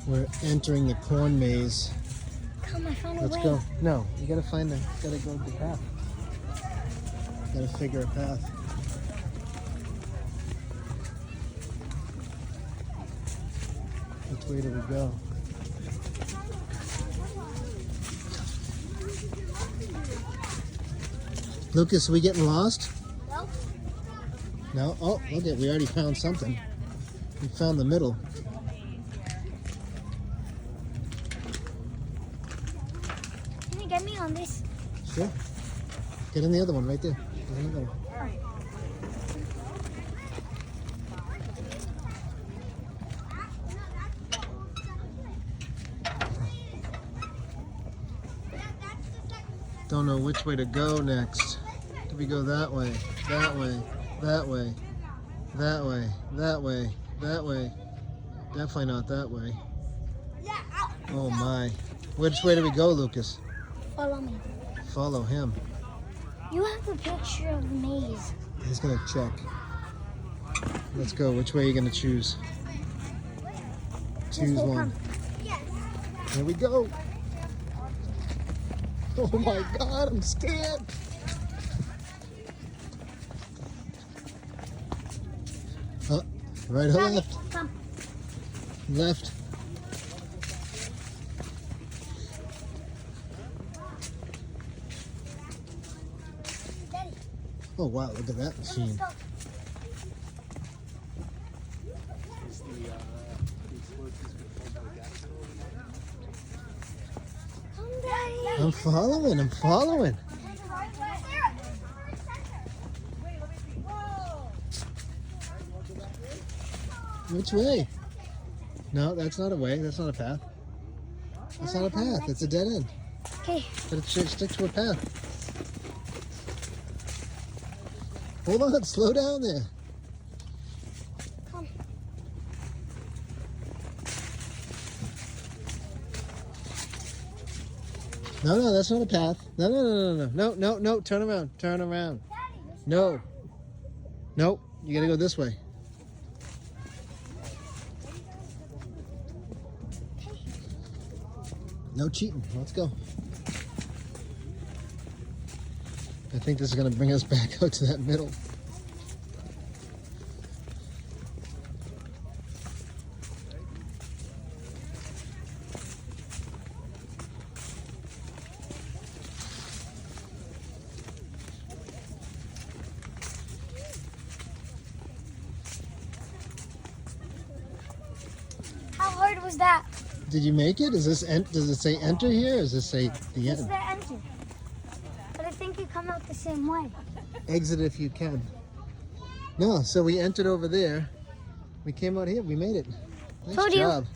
We're entering the corn maze. Come, I found a way. Let's go. No, you gotta find the, gotta go the path. Gotta figure a path. Which way do we go? Lucas, are we getting lost? No. No? Oh, look at, we already found something. We found the middle. Can you get me on this? Sure. Get in the other one right there. There's another one. Don't know which way to go next. Do we go that way, that way, that way, that way, that way, that way? Definitely not that way. Oh my. Which way do we go, Lucas? Follow me. Follow him. You have a picture of the maze. He's gonna check. Let's go. Which way are you gonna choose? Choose This way, one. come. Here we go. Oh my God, I'm scared. Right or Daddy, left? come. Left. Daddy, Oh wow, look at that let's machine. go. Come, Daddy. I'm following, I'm following. Which way? No, that's not a way. That's not a path. That's not a path. It's a dead end. Okay. But it should stick to a path. Hold on, slow down there. Come. No, that's not a path. No, turn around, turn around. No. Nope, you gotta go this way. No cheating, let's go. I think this is gonna bring us back out to that middle. How hard was that? Did you make it? Is this does it say enter here? Or does it say the It's end? the enter. But I think you come out the same way. Exit if you can. No, so we entered over there. We came out here. We made it. Nice Told you. job.